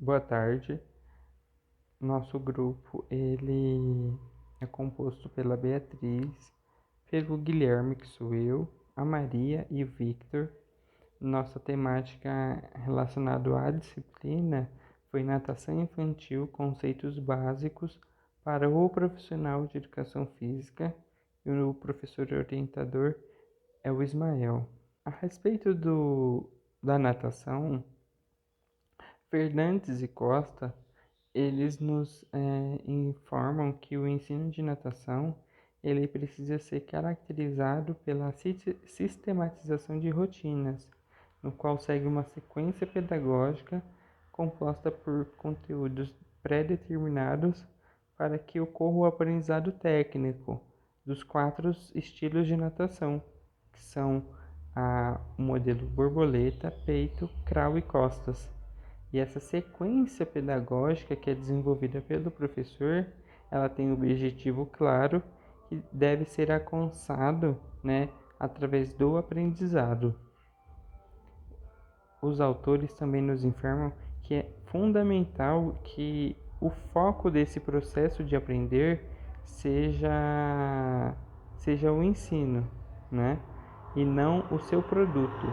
Boa tarde. Nosso grupo ele é composto pela Beatriz, pelo Guilherme, que sou eu, a Maria e o Victor. Nossa temática relacionada à disciplina foi natação infantil, conceitos básicos para o profissional de educação física, e o professor orientador é o Ismael. A respeito da natação, Fernandes e Costa, eles nos informam que o ensino de natação ele precisa ser caracterizado pela sistematização de rotinas, no qual segue uma sequência pedagógica composta por conteúdos pré-determinados para que ocorra o aprendizado técnico dos 4 estilos de natação, que são o modelo borboleta, peito, crawl e costas. E essa sequência pedagógica que é desenvolvida pelo professor, ela tem um objetivo claro que deve ser alcançado, através do aprendizado. Os autores também nos informam que é fundamental que o foco desse processo de aprender seja o ensino, e não o seu produto.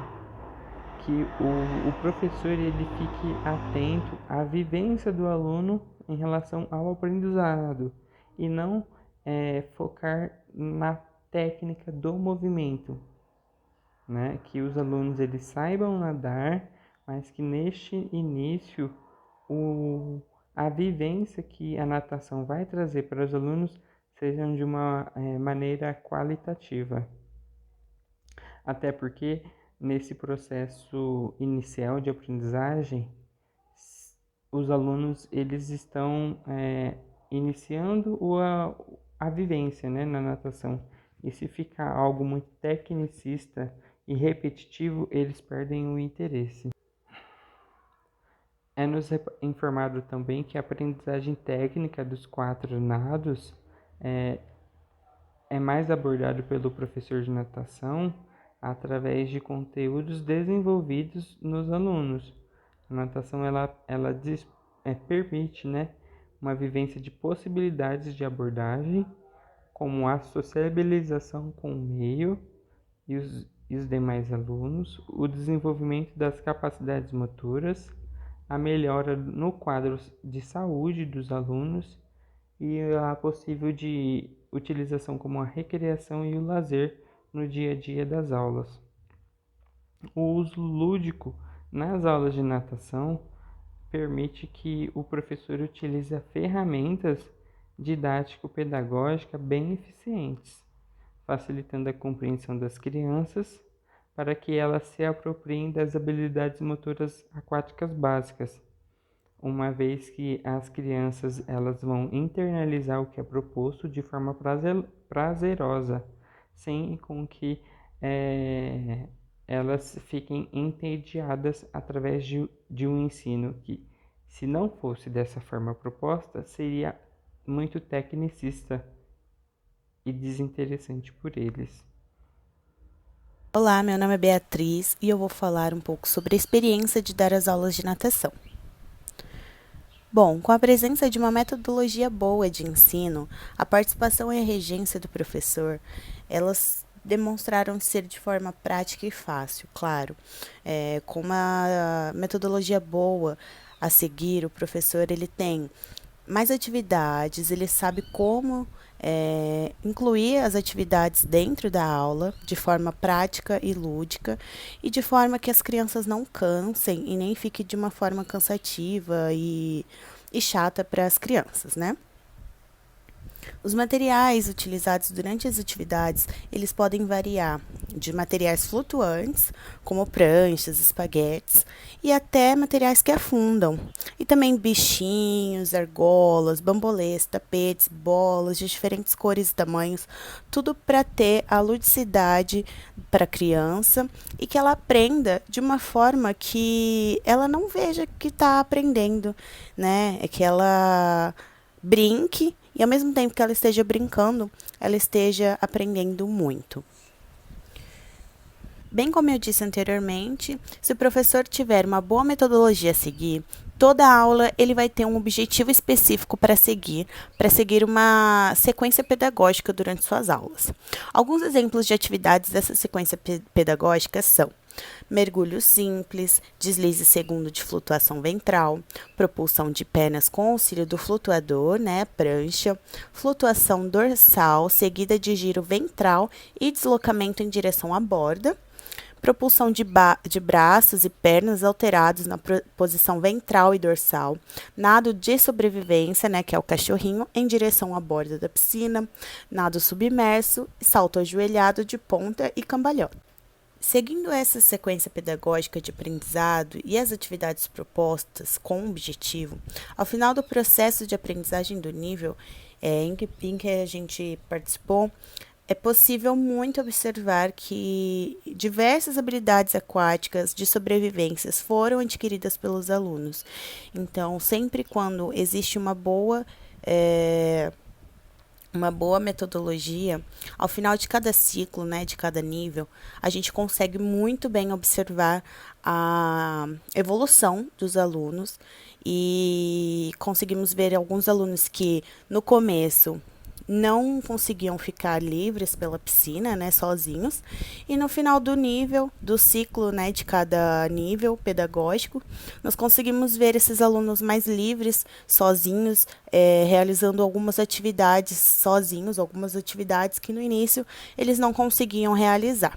Que o professor ele fique atento à vivência do aluno em relação ao aprendizado e não focar na técnica do movimento, que os alunos eles saibam nadar, mas que neste início a vivência que a natação vai trazer para os alunos sejam de uma maneira qualitativa. Até porque nesse processo inicial de aprendizagem, os alunos eles estão iniciando a vivência, na natação. E se ficar algo muito tecnicista e repetitivo, eles perdem o interesse. É nos informado também que a aprendizagem técnica dos 4 nados é mais abordado pelo professor de natação através de conteúdos desenvolvidos nos alunos. A natação ela permite uma vivência de possibilidades de abordagem, como a sociabilização com o meio e os demais alunos, o desenvolvimento das capacidades motoras, a melhora no quadro de saúde dos alunos e a possível de utilização como a recreação e o lazer no dia a dia das aulas. O uso lúdico nas aulas de natação permite que o professor utilize ferramentas didático-pedagógicas bem eficientes, facilitando a compreensão das crianças para que elas se apropriem das habilidades motoras aquáticas básicas, uma vez que as crianças elas vão internalizar o que é proposto de forma prazerosa, sem com que elas fiquem entediadas através de um ensino que, se não fosse dessa forma proposta, seria muito tecnicista e desinteressante por eles. Olá, meu nome é Beatriz e eu vou falar um pouco sobre a experiência de dar as aulas de natação. Bom, com a presença de uma metodologia boa de ensino, a participação e a regência do professor, elas demonstraram ser de forma prática e fácil, claro. Com uma metodologia boa a seguir, o professor ele tem mais atividades, ele sabe como incluir as atividades dentro da aula de forma prática e lúdica e de forma que as crianças não cansem e nem fique de uma forma cansativa e chata para as crianças, Os materiais utilizados durante as atividades, eles podem variar de materiais flutuantes, como pranchas, espaguetes, e até materiais que afundam. E também bichinhos, argolas, bambolês, tapetes, bolas de diferentes cores e tamanhos, tudo para ter a ludicidade para a criança e que ela aprenda de uma forma que ela não veja que está aprendendo, É que ela brinque e, ao mesmo tempo que ela esteja brincando, ela esteja aprendendo muito. Bem como eu disse anteriormente, se o professor tiver uma boa metodologia a seguir, toda aula ele vai ter um objetivo específico para seguir uma sequência pedagógica durante suas aulas. Alguns exemplos de atividades dessa sequência pedagógica são mergulho simples, deslize segundo de flutuação ventral, propulsão de pernas com auxílio do flutuador, né, prancha, flutuação dorsal seguida de giro ventral e deslocamento em direção à borda, propulsão de braços e pernas alterados na posição ventral e dorsal, nado de sobrevivência, né, que é o cachorrinho, em direção à borda da piscina, nado submerso, salto ajoelhado de ponta e cambalhota. Seguindo essa sequência pedagógica de aprendizado e as atividades propostas com o objetivo, ao final do processo de aprendizagem do nível em que a gente participou, é possível muito observar que diversas habilidades aquáticas de sobrevivências foram adquiridas pelos alunos. Então, sempre quando existe uma boa metodologia, ao final de cada ciclo, né, de cada nível, a gente consegue muito bem observar a evolução dos alunos e conseguimos ver alguns alunos que no começo não conseguiam ficar livres pela piscina, né, sozinhos, e no final do nível, do ciclo, né, de cada nível pedagógico, nós conseguimos ver esses alunos mais livres, sozinhos, realizando algumas atividades sozinhos, algumas atividades que no início eles não conseguiam realizar.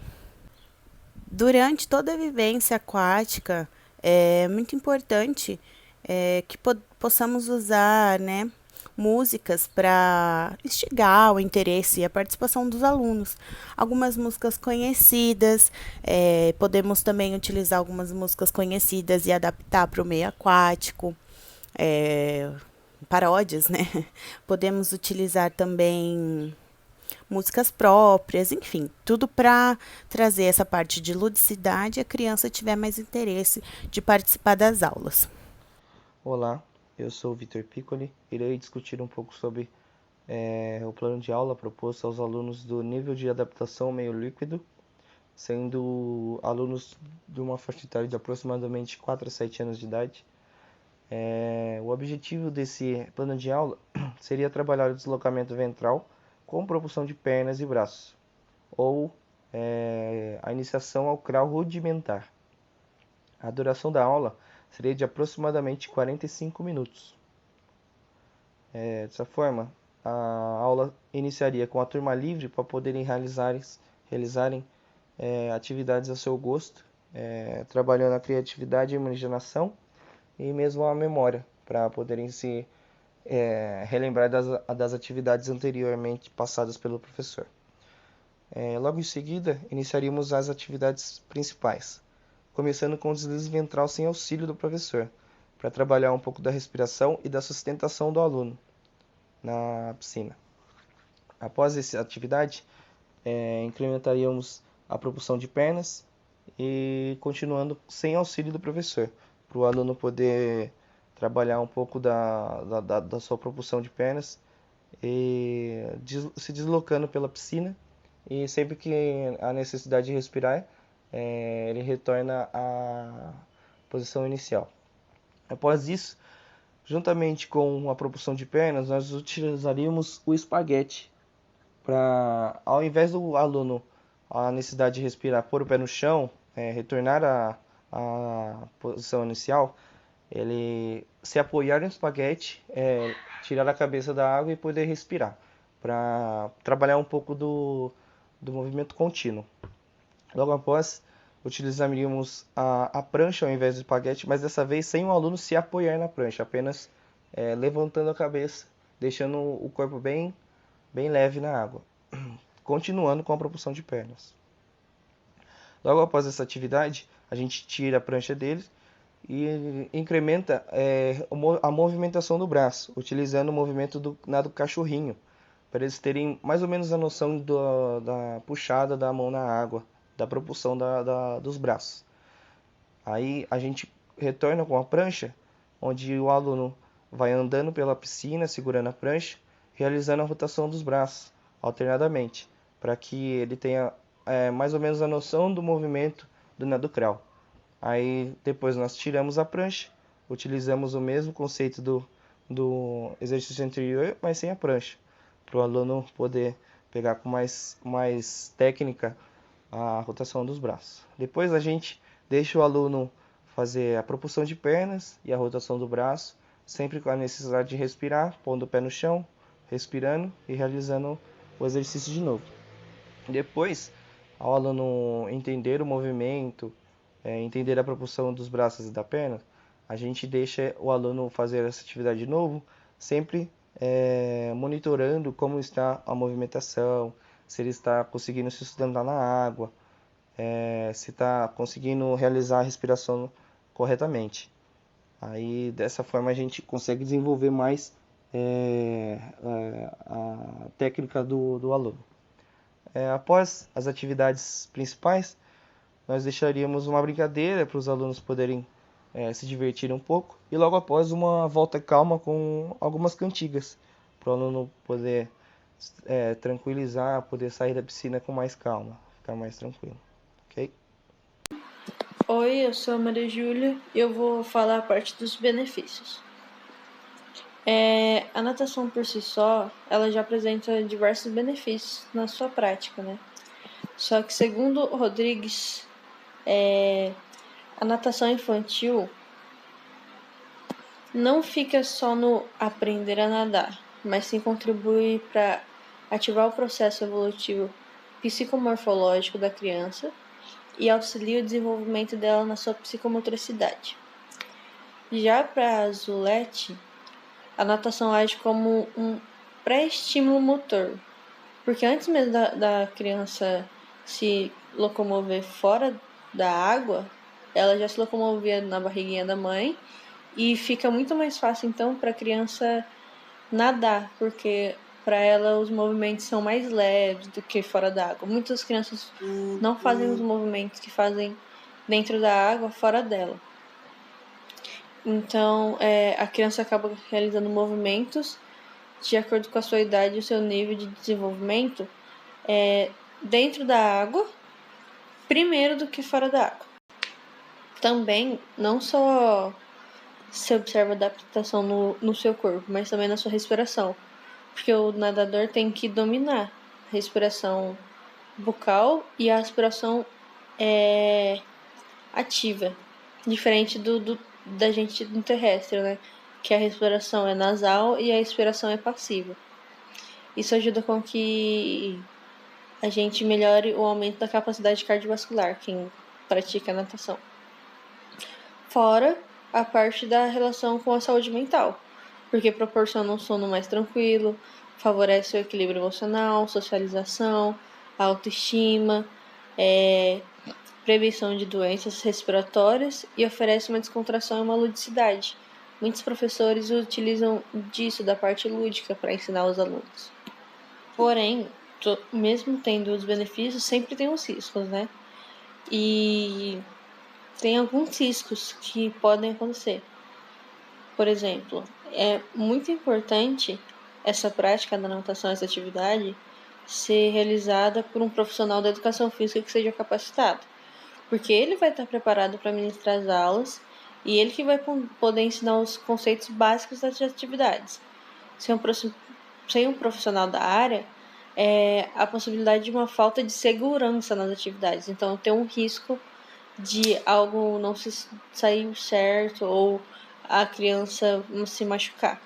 Durante toda a vivência aquática, é muito importante que possamos usar, né, músicas para instigar o interesse e a participação dos alunos. Algumas músicas conhecidas, podemos também utilizar algumas músicas conhecidas e adaptar para o meio aquático, paródias, né? Podemos utilizar também músicas próprias, enfim, tudo para trazer essa parte de ludicidade e a criança tiver mais interesse de participar das aulas. Olá, eu sou o Vitor Piccoli. Irei discutir um pouco sobre o plano de aula proposto aos alunos do nível de adaptação meio líquido, sendo alunos de uma faixa etária de aproximadamente 4 a 7 anos de idade. O objetivo desse plano de aula seria trabalhar o deslocamento ventral com propulsão de pernas e braços, ou a iniciação ao crawl rudimentar. A duração da aula seria de aproximadamente 45 minutos. Dessa forma, a aula iniciaria com a turma livre para poderem realizarem atividades a seu gosto, trabalhando a criatividade, a imaginação e mesmo a memória, para poderem se relembrar das atividades anteriormente passadas pelo professor. Logo em seguida, iniciaríamos as atividades principais, começando com o deslize ventral sem auxílio do professor, para trabalhar um pouco da respiração e da sustentação do aluno na piscina. Após essa atividade, incrementaríamos a propulsão de pernas e continuando sem auxílio do professor, para o aluno poder trabalhar um pouco da sua propulsão de pernas e se deslocando pela piscina, e sempre que há necessidade de respirar, ele retorna à posição inicial. Após isso, juntamente com a propulsão de pernas, nós utilizaríamos o espaguete para, ao invés do aluno, a necessidade de respirar, pôr o pé no chão, retornar à posição inicial, ele se apoiar no espaguete, tirar a cabeça da água e poder respirar, para trabalhar um pouco do movimento contínuo. Logo após, utilizaríamos a prancha ao invés do espaguete, mas dessa vez sem o aluno se apoiar na prancha, apenas levantando a cabeça, deixando o corpo bem leve na água, continuando com a propulsão de pernas. Logo após essa atividade, a gente tira a prancha deles e incrementa a movimentação do braço, utilizando o movimento do nado cachorrinho, para eles terem mais ou menos a noção da puxada da mão na água, da propulsão dos braços. Aí a gente retorna com a prancha, onde o aluno vai andando pela piscina, segurando a prancha, realizando a rotação dos braços alternadamente, para que ele tenha mais ou menos a noção do movimento do nado crawl. Aí depois nós tiramos a prancha, utilizamos o mesmo conceito do exercício anterior, mas sem a prancha, para o aluno poder pegar com mais técnica a rotação dos braços. Depois a gente deixa o aluno fazer a propulsão de pernas e a rotação do braço, sempre com a necessidade de respirar, pondo o pé no chão, respirando e realizando o exercício de novo. Depois, ao aluno entender o movimento, entender a propulsão dos braços e da perna, a gente deixa o aluno fazer essa atividade de novo, sempre monitorando como está a movimentação, se ele está conseguindo se sustentar na água, se está conseguindo realizar a respiração corretamente. Aí dessa forma a gente consegue desenvolver mais a técnica do aluno. Após as atividades principais, nós deixaríamos uma brincadeira para os alunos poderem se divertir um pouco e logo após uma volta calma com algumas cantigas para o aluno poder tranquilizar, poder sair da piscina com mais calma, ficar mais tranquilo, ok? Oi, eu sou a Maria Júlia e eu vou falar a parte dos benefícios. A natação por si só, ela já apresenta diversos benefícios na sua prática, né? Só que segundo Rodrigues, a natação infantil não fica só no aprender a nadar, mas sim contribui para ativar o processo evolutivo psicomorfológico da criança e auxilia o desenvolvimento dela na sua psicomotricidade. Já para a Zulete, a natação age como um pré-estímulo motor, porque antes mesmo da criança se locomover fora da água, ela já se locomovia na barriguinha da mãe e fica muito mais fácil então para a criança nadar, porque para ela os movimentos são mais leves do que fora da água. Muitas crianças não fazem os movimentos que fazem dentro da água fora dela. Então, a criança acaba realizando movimentos de acordo com a sua idade e o seu nível de desenvolvimento dentro da água, primeiro do que fora da água. Também, não só se observa a adaptação no seu corpo, mas também na sua respiração, porque o nadador tem que dominar a respiração bucal e a aspiração ativa, diferente da gente no terrestre, né? Que a respiração é nasal e a expiração é passiva. Isso ajuda com que a gente melhore o aumento da capacidade cardiovascular, quem pratica natação. Fora a parte da relação com a saúde mental, porque proporciona um sono mais tranquilo, favorece o equilíbrio emocional, socialização, autoestima, prevenção de doenças respiratórias e oferece uma descontração e uma ludicidade. Muitos professores utilizam disso da parte lúdica para ensinar os alunos. Porém, mesmo tendo os benefícios, sempre tem os riscos, né? E tem alguns riscos que podem acontecer. Por exemplo, é muito importante essa prática da natação, essa atividade, ser realizada por um profissional da educação física que seja capacitado, porque ele vai estar preparado para ministrar as aulas e ele que vai poder ensinar os conceitos básicos das atividades. Sem um profissional da área, a possibilidade de uma falta de segurança nas atividades. Então, tem um risco de algo não sair certo ou a criança se machucar.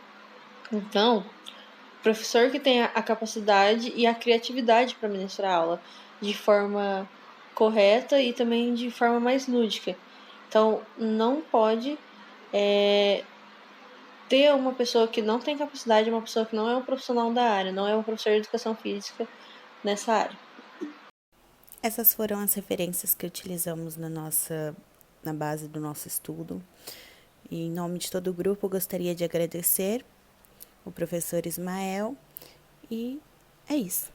Então, o professor que tenha a capacidade e a criatividade para ministrar a aula de forma correta e também de forma mais lúdica. Então, não pode ter uma pessoa que não tem capacidade, uma pessoa que não é um profissional da área, não é um professor de educação física nessa área. Essas foram as referências que utilizamos na base do nosso estudo. E, em nome de todo o grupo, gostaria de agradecer o professor Ismael. E é isso.